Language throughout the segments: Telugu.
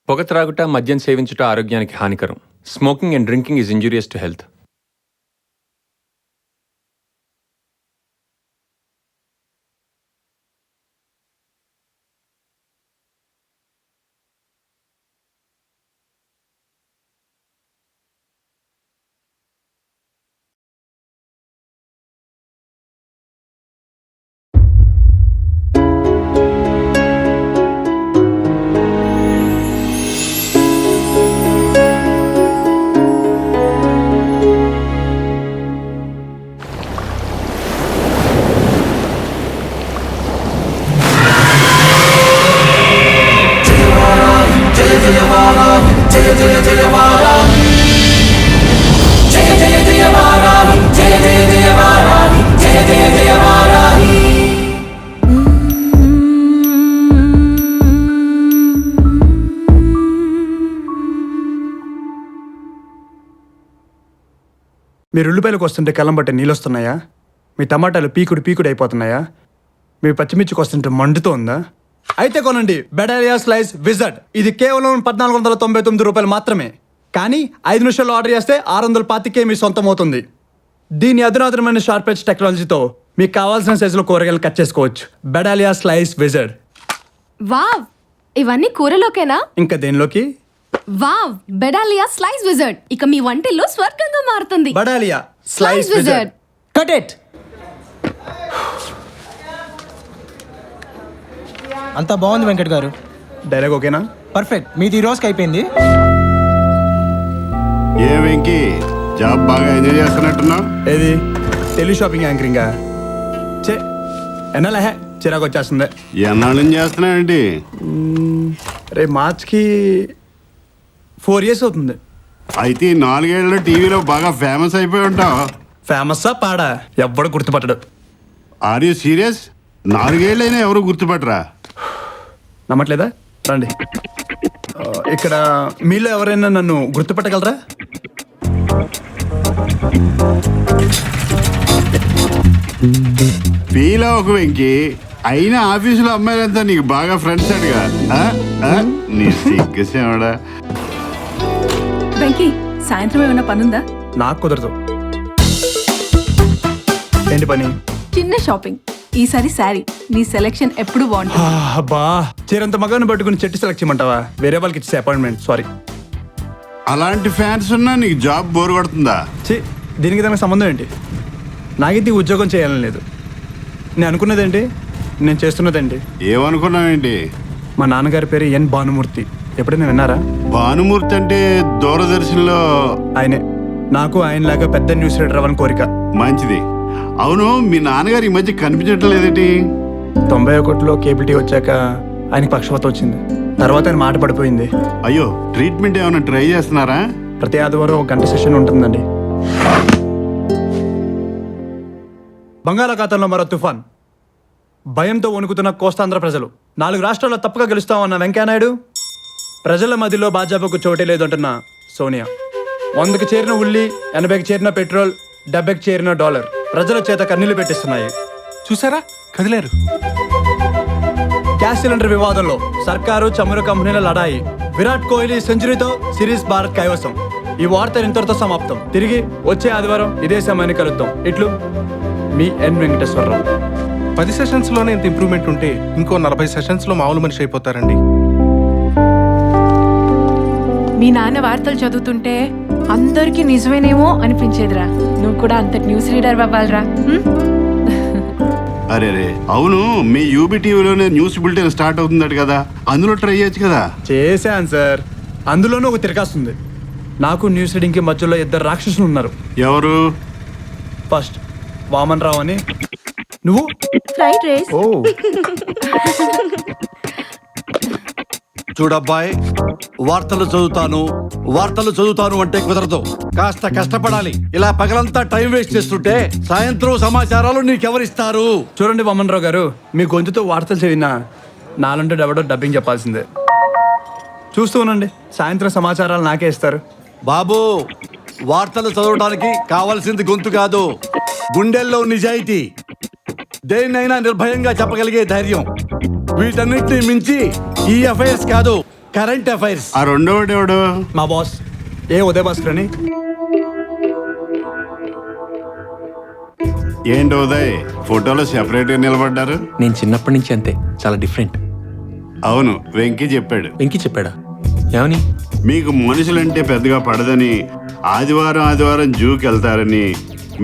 పొగ త్రాగుట, మద్యం సేవించుట ఆరోగ్యానికి హానికరం. Smoking and drinking is injurious to health. మీరు ఉల్లిపాయలకు వస్తుంటే కళ్ళం బట్టి నీళ్ళు వస్తున్నాయా? మీ టమాటాలు పీకుడు అయిపోతున్నాయా? మీ పచ్చిమిర్చికి వస్తుంటే మండుతోందా? అయితే కొనండి బెడాలియా స్లైస్ విజర్డ్. ఇది కేవలం 1499 రూపాయలు మాత్రమే. కానీ 5 నిమిషాల్లో ఆర్డర్ చేస్తే 625కే మీ సొంతం అవుతుంది. దీని అధునాతనమైన షార్ప్ ఎడ్జ్ టెక్నాలజీతో మీకు కావాల్సిన సైజులో కూరగాయలు కట్ చేసుకోవచ్చు. బెడాలియా స్లైస్ విజర్డ్. వావ్, ఇవన్నీ కూరలోకేనా? ఇంకా దేనిలోకి? వావ్, బెడాలియా స్లైస్ విజర్డ్ ఇక మీ వంటిల్లు స్వర్గంగా మారుతుంది. బెడాలియా స్లైస్ విజర్డ్. Cut it. అంతా బాగుంది వెంకట్ గారు. డైలాగ్ ఓకేనా? పర్ఫెక్ట్. మీది ఈ రోజుకి అయిపోయింది. ఏ వెంకీ, జాబ్ బాగా ఎంజాయ్ చేస్తున్నట్టున్నావు. ఏది టెలి షాపింగ్ యాంకరింగా? చే ఎన్నలే చిరాకు వచ్చేస్తుంది. ఎన్నాళ్ళ నుంచి చేస్తున్నావేంటి? రేపు మార్చ్కి 4 years అవుతుంది. అయితే ఈ 4 ఏళ్ళలో టీవీలో బాగా ఫేమస్ అయిపోయి ఉంటావు. ఫేమస్సా పాడా ఎవ్వడు గుర్తుపట్టడు. Are you serious? 4 ఏళ్ళైనా ఎవరు గుర్తుపట్టరా? నమ్మట్లేదా? రండి. ఇక్కడ మీలో ఎవరైనా నన్ను గుర్తుపట్టగలరా? ఫీల్ అవ్వకు వెంకీ, అయినా ఆఫీసులో అమ్మాయిలంతా నీకు బాగా ఫ్రెండ్స్ అడిగా. నీ సిగ్గేసేవాడా? వెంకీ, సాయంత్రం ఏమైనా పనుందా? నాకు కుదరదు. ఏంటి పని? చిన్న షాపింగ్. ఈసారి శారీ నీ సెలెక్షన్ ఎప్పుడు బాగుంటుంది. అబ్బా, చీరంత మగాన్ని పట్టుకుని చెట్టు సెలెక్ట్ చేయమంటావా? వేరే వాళ్ళకి ఇచ్చే అపాయింట్మెంట్. సారీ. అలాంటి ఫ్యాన్స్ ఉన్నా నీకు జాబ్ బోర్ కొడుతుందా? దీనికి దానికి సంబంధం ఏంటి? నాకైతే ఉద్యోగం చేయాలని లేదు. నేను అనుకున్నదేంటి, నేను చేస్తున్నదేంటి? ఏమనుకున్నావేంటి? మా నాన్నగారి పేరు ఎన్ భానుమూర్తి. ఎప్పుడైనా విన్నారా? భానుమూర్తి అంటే దూరదర్శన్లో ఆయనే. నాకు ఆయనలాగా పెద్ద న్యూస్ రీడర్ అవ్వని కోరిక. మంచిది. అవును, మీ నాన్నగారు ఈ మధ్య కనిపించట్లేదేంటి? 91లో కేబుల్ టీ వచ్చాక ఆయనకి పక్షవాతం వచ్చింది. తర్వాత ఆయన మాట పడిపోయింది. అయ్యో, ట్రీట్మెంట్ ఏమైనా ట్రై చేస్తున్నారా? ప్రతి ఆదివారం 1 గంట సెషన్ ఉంటుందండి. బంగాళాఖాతంలో మరో తుఫాన్. భయంతో వణుకుతున్న కోస్తాంధ్ర ప్రజలు. 4 రాష్ట్రాల్లో తప్పక గెలుస్తామన్న వెంకయ్యనాయుడు, ప్రజల మధ్యలో భాజపాకు చోటే లేదంటున్న సోనియా, 100కి చేరిన ఉల్లి, 80కి చేరిన పెట్రోల్, 70కి చేరిన డాలర్ ప్రజల చేత కన్నీళ్లు పెట్టిస్తున్నాయి. చూసారా, కదిలేరు. గ్యాస్ సిలిండర్ వివాదంలో సర్కారు చమురు కంపెనీల లడాయి. విరాట్ కోహ్లీ సెంచరీతో సిరీస్ భారత్ కైవసం. ఈ వార్త ఇంతటితో సమాప్తం. తిరిగి వచ్చే ఆదివారం ఇదే సమయాన్ని కలుద్దాం. ఇట్లు మీ ఎన్ వెంకటేశ్వరరావు. 10 సెషన్స్ లోనే ఇంత ఇంప్రూవ్మెంట్ ఉంటే ఇంకో 40 సెషన్స్ లో మామూలు మనిషి అయిపోతారండి. మీ నాన్న వార్తలు చదువుతుంటే అందరికీ నిజమేనేమో అనిపించేదిరా. నువ్వు కూడా అంత న్యూస్ రీడర్ అవ్వాలరా. అరే రే, అవును, మీ యూబీ టీవీలోనే న్యూస్ బులెటిన్ స్టార్ట్ అవుతుందట కదా, అందులో ట్రై చేయొచ్చు కదా. చేశాను సార్. అందులోనూ ఒక తిరకాస్తుంది. నాకు న్యూస్ రీడింగ్కి మధ్యలో 2 రాక్షసులు ఉన్నారు. ఎవరు? ఫస్ట్ వామన్ రావు అని. నువ్వు? Fried rice. ఓ, చూడబ్బాయ్, వార్తలు చదువుతాను అంటే కుదరదు. కాస్త కష్టపడాలి. ఇలా పగలంతా టైం వేస్ట్ చేస్తుంటే సాయంత్రం సమాచారాలు నీకెవరిస్తారు? చూడండి వామన్ రావు గారు, మీ గొంతుతో వార్తలు చదివినా నాలంటే ఎవడో డబ్బింగ్ చెప్పాల్సిందే. చూస్తూ ఉండండి, సాయంత్రం సమాచారాలు నాకే ఇస్తారు. బాబు, వార్తలు చదవడానికి కావాల్సింది గొంతు కాదు, గుండెల్లో నిజాయితీ, దేన్నైనా నిర్భయంగా చెప్పగలిగే ధైర్యం. వీటన్నిటిని మించి ఈ అఫైర్స్ కాదు, కరెంట్ అఫైర్స్. ఆ రెండోడు ఎవడు? మా బాస్ ఉదయ్ భాస్కర్ అని. ఏంటి ఉదయ్ ఫోటోలో సెపరేట్ గా నిలబడ్డారు? నేను చిన్నప్పటి నుంచి అంతే, చాలా డిఫరెంట్. అవును, వెంకీ చెప్పాడు. వెంకీ చెప్పాడా? ఏమని? మీకు మనుషులంటే పెద్దగా పడదని, ఆదివారం జూకి వెళ్తారని,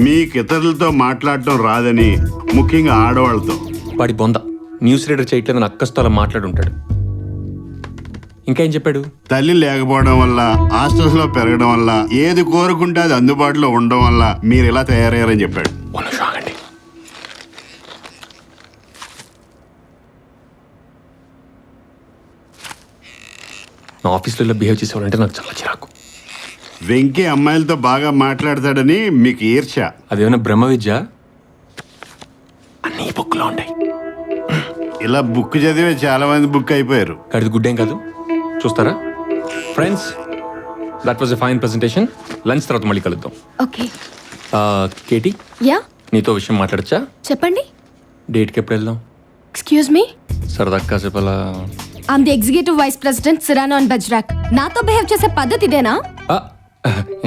మీకు ఇతరులతో మాట్లాడటం రాదని, ముఖ్యంగా ఆడవాళ్ళతో. వాడి బొంద న్యూస్ రీడర్ చేయట్లేదని అక్కస్తో అలా మాట్లాడుంటాడు. ఇంకా ఏం చెప్పాడు? తల్లి లేకపోవడం వల్ల, హాస్టల్స్ లో పెరగడం వల్ల, ఏది కోరుకుంటే అది అందుబాటులో ఉండడం వల్ల మీరు ఇలా తయారయ్యారని చెప్పాడు. ఆగండి. నా ఆఫీస్లో ఇలా బిహేవ్ చేసేవాళ్ళంటే నాకు చాలా చిరాకు. వెంకీ అమ్మాయిలతో బాగా మాట్లాడతాడని మీకు ఈర్ష్య. అదేమైనా బ్రహ్మ విద్య? అన్నీ బుక్లో ఉంటాయి. ఇలా బుక్ చదివే చాలా మంది బుక్ అయిపోయారు. కడిది గుడ్డేం కాదు, చూస్తారా? Friends, that was a fine presentation. Lunch తర్వాత మళ్ళీ కలుద్దాం. ఓకే. కేటీ, యా, నీతో విషయం మాట్లాడచ్చా? చెప్పండి. డేట్కి ఎప్పుడు వెళ్దాం? ఎక్స్క్యూజ్ మీ, సరదా కాసేపు అలా. I'm the executive vice president Cyrano and బజ్రాక్. నాతో బిహేవ్ చేసే పద్ధతి ఇదేనా?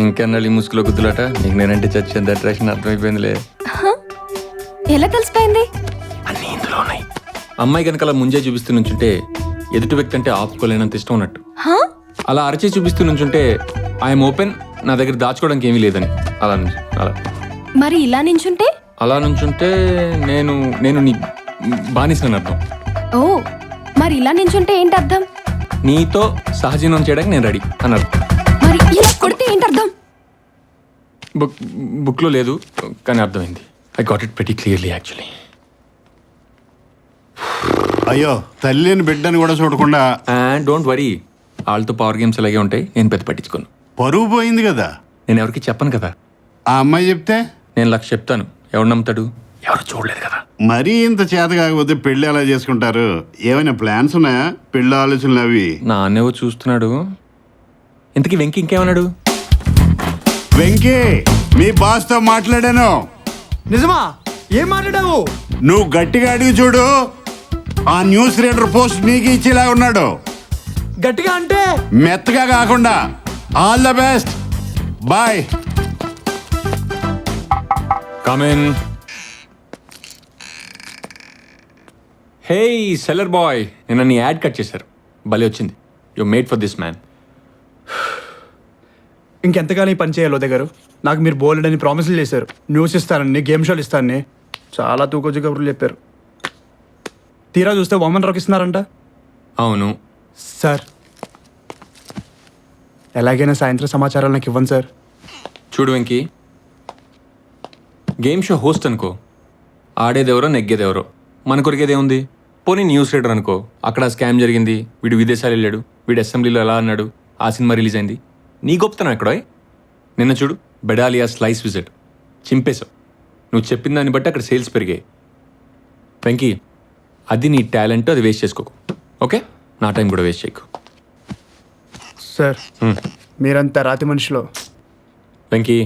ఇంకెన్నాళ్ళు ఈ ముసుగులో గుద్దులాట. నీకు నేనంటే చచ్చేంత అట్రాక్షన్ అర్థమైపోయిందిలే. ఎలా తెలిసిపోయింది? అన్నీ ఇందులో ఉన్నాయి. అమ్మాయి కనుక అలా ముంజే చూపిస్తూ నుంచుంటే ఎదుటి వ్యక్తి అంటే ఆపుకోలేనంత ఇష్టం ఉన్నట్టు. అలా అరచే చూపిస్తూ నుంచుంటే ఐఎమ్ ఓపెన్, నా దగ్గర దాచుకోవడానికి ఏమీ లేదని. అలా నుంచి అలా. మరి ఇలా నించుంటే? అలా నుంచుంటే నేను నేను నీ బానిసని అర్థం. ఓ, మరి ఇలా నించుంటే ఏంటి అర్థం? నీతో సహజీవనం చేయడానికి నేను రెడీ అని అర్థం. మరి ఇలా కొడితే ఏంటి అర్థం? బుక్లో లేదు కానీ అర్థమైంది. I got it very clearly actually. అయ్యో, తల్లిని బిడ్డని కూడా చూడకుండా. అండ్ డోంట్ వరీ, వాళ్ళతో పవర్ గేమ్స్ అలాగే ఉంటాయి. నేను పెద్ద పట్టించుకోను. పరువు పోయింది కదా. నేను ఎవరికి చెప్పను కదా. ఆ అమ్మాయి చెప్తే నేను లక్ష చెప్తాను, ఎవడు నమ్ముతాడు? ఎవరు చూడలేదు కదా. మరీ ఇంత చేత కాకపోతే పెళ్లి ఎలా చేసుకుంటారు? ఏమైనా ప్లాన్స్ ఉన్నాయా? పెళ్లి ఆలోచనలు అవి? నాన్నేవో చూస్తున్నాడు. ఇంతకీ వెంకీ ఇంకేమన్నాడు? వెంకీ, మీ బాస్ తో మాట్లాడాను. నిజమా? ఏం మాట్లాడావు? నువ్వు గట్టిగా అడిగి చూడు. ఆ న్యూస్ రీడర్ పోస్ట్ నీకు ఇచ్చేలా ఉన్నాడు. గట్టిగా అంటే మెత్తగా కాకుండా. All the best, bye. Come in. Hey seller boy, నిన్న నీ యాడ్ కట్ చేశారు, భలే వచ్చింది. You made for this man. ఇంకెంతగానో ఈ పని చేయాలి ఉదయ్ గారు. నాకు మీరు బోల్డ్ అని ప్రామిసులు చేశారు. న్యూస్ ఇస్తానని, గేమ్ షోలు ఇస్తానని చాలా తూకొచ్చి కబుర్లు చెప్పారు. తీరా చూస్తే వమన్ రాక్ ఇస్తున్నారంట. అవును సార్, ఎలాగైనా సాయంత్రం సమాచారాలు నాకు ఇవ్వండి సార్. చూడు వెంకీ, గేమ్ షో హోస్ట్ అనుకో, ఆడేదెవరో నెగ్గేదెవరో. మన కొరిగేదేముంది? పోనీ న్యూస్ రీడర్ అనుకో, అక్కడ స్కామ్ జరిగింది, వీడు విదేశాలు వెళ్ళాడు, వీడు అసెంబ్లీలో ఎలా అన్నాడు, ఆ సినిమా రిలీజ్ అయింది. నీ గొప్పతనం ఎక్కడో. నిన్న చూడు, బెడాలియా స్లైస్ విజిట్ చింపేశావు. నువ్వు చెప్పిన దాన్ని బట్టి అక్కడ సేల్స్ పెరిగాయి. వెంకీ, అది నీ టాలెంట్, అది వేస్ట్ చేసుకోకు. ఓకే, నా టైం కూడా వేస్ట్ చేయకు. సార్, మీరంతా రాతి మనిషిలో. వెంకీ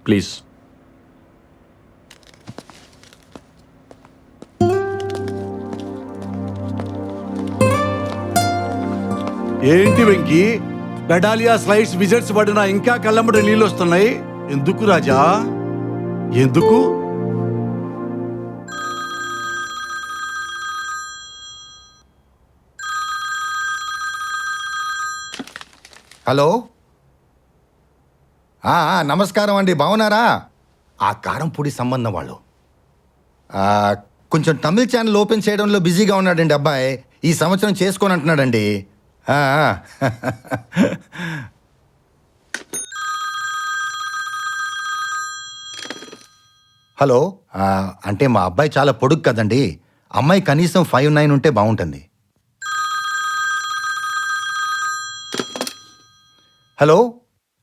ప్లీజ్. ఏంటి వెంకీ, బెడాలియా స్లైడ్స్ విజిట్స్ పడినా ఇంకా కళ్ళమ్మడి నీళ్ళు వస్తున్నాయి. ఎందుకు రాజా, ఎందుకు? హలో, నమస్కారం అండి, బాగున్నారా? ఆ కారం పొడి సంబంధం వాళ్ళు కొంచెం తమిళ ఛానల్ ఓపెన్ చేయడంలో బిజీగా ఉన్నాడండి అబ్బాయి. ఈ సంవత్సరం చేసుకోని అంటున్నాడండి. హలో, అంటే మా అబ్బాయి చాలా పొడుగు కదండి, అమ్మాయి కనీసం 5'9" ఉంటే బాగుంటుంది. హలో,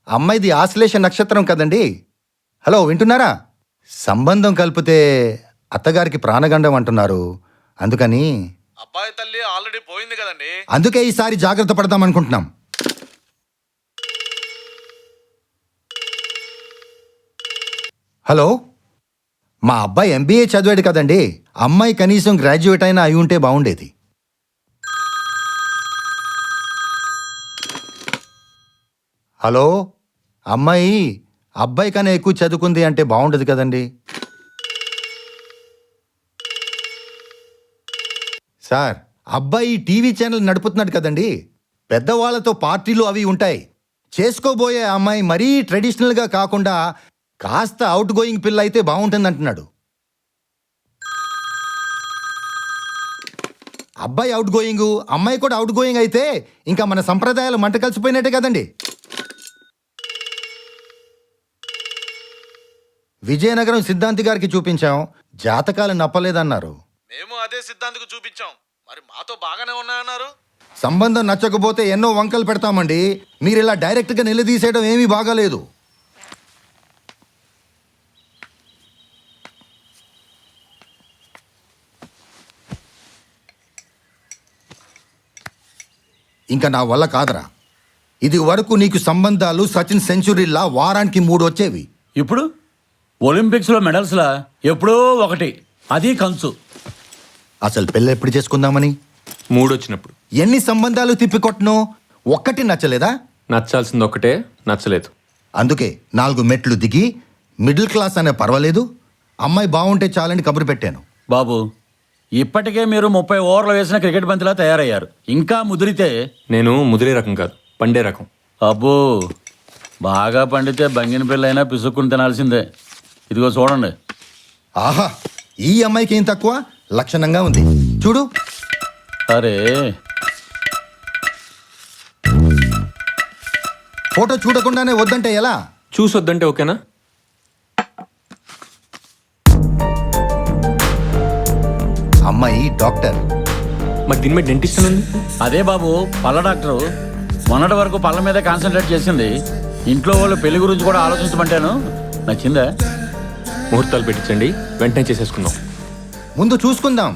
అమ్మాయిది ఆశ్లేష నక్షత్రం కదండి. హలో, వింటున్నారా? సంబంధం కలిపితే అత్తగారికి ప్రాణగండం అంటున్నారు. అందుకని అబ్బాయి తల్లి ఆల్రెడీ పోయింది కదండి. అందుకే ఈసారి జాగ్రత్త పడదాం అనుకుంటున్నాం. హలో, మా అబ్బాయి MBA చదివాడు కదండి, అమ్మాయి కనీసం గ్రాడ్యుయేట్ అయినా అయి ఉంటే బాగుండేది. హలో అమ్మాయి అబ్బాయి కన్నా ఎక్కువ చదువుకుంది అంటే బాగుండదు కదండి. సార్ అబ్బాయి టీవీ ఛానల్ నడుపుతున్నాడు కదండి. పెద్దవాళ్లతో పార్టీలు అవి ఉంటాయి. చేసుకోబోయే అమ్మాయి మరీ ట్రెడిషనల్గా కాకుండా కాస్త అవుట్ గోయింగ్ పిల్ల అయితే బాగుంటుంది అంటున్నాడు. అబ్బాయి అవుట్ గోయింగ్, అమ్మాయి కూడా అవుట్ గోయింగ్ అయితే ఇంకా మన సంప్రదాయాలు మంట కలిసిపోయినట్టే కదండి. విజయనగరం సిద్ధాంతి గారికి చూపించాం, జాతకాలు నప్పలేదన్నారు. మేము అదే సిద్ధాంతికి చూపించాం, మరి మాతో బాగానే ఉన్నాయన్నారు. సంబంధం నచ్చకపోతే ఎన్నో వంకలు పెడతామండి. మీరు ఇలా డైరెక్ట్గా నిలదీసేయడం ఏమీ బాగాలేదు. ఇంకా నా వల్ల కాదరా. ఇది వరకు నీకు సంబంధాలు సచిన్ సెంచురీలా వారానికి 3 వచ్చేవి. ఇప్పుడు ఒలింపిక్స్లో మెడల్స్లా ఎప్పుడో ఒకటి, అది కంచు. అసలు పెళ్ళి ఎప్పుడు చేసుకుందామని? 3 వచ్చినప్పుడు. ఎన్ని సంబంధాలు తిప్పికొట్టను, ఒక్కటి నచ్చలేదా? నచ్చాల్సింది ఒక్కటే, నచ్చలేదు. అందుకే 4 మెట్లు దిగి మిడిల్ క్లాస్ అనే పర్వాలేదు, అమ్మాయి బాగుంటే చాలని కబురు పెట్టాను. బాబు, ఇప్పటికే మీరు 30 ఓవర్లు వేసిన క్రికెట్ బంతిలా తయారయ్యారు. ఇంకా ముదిరితే నేను ముదిరే రకం కాదు, పండే రకం. అబ్బో, బాగా పండితే బంగిన పిల్లైనా పిసుక్కుని తినాల్సిందే. ఇదిగో చూడండి. ఆహా, ఈ అమ్మాయికి ఏం తక్కువ, లక్షణంగా ఉంది చూడు. అరే, ఫోటో చూడకుండానే వద్దంటే ఎలా? చూసొద్దంటే ఓకేనా? అమ్మాయి డాక్టర్. మరి దీని మీద డెంటిస్ట్ అని ఉంది. అదే బాబు, పళ్ళ డాక్టరు. మొన్నటి వరకు పళ్ళ మీద కాన్సన్ట్రేట్ చేసింది. ఇంట్లో వాళ్ళు పెళ్లి గురించి కూడా ఆలోచించమంటాను. నచ్చిందా? ముహూర్తాలు పెట్టించండి, వెంటనే చేసేసుకుందాం. ముందు చూసుకుందాం.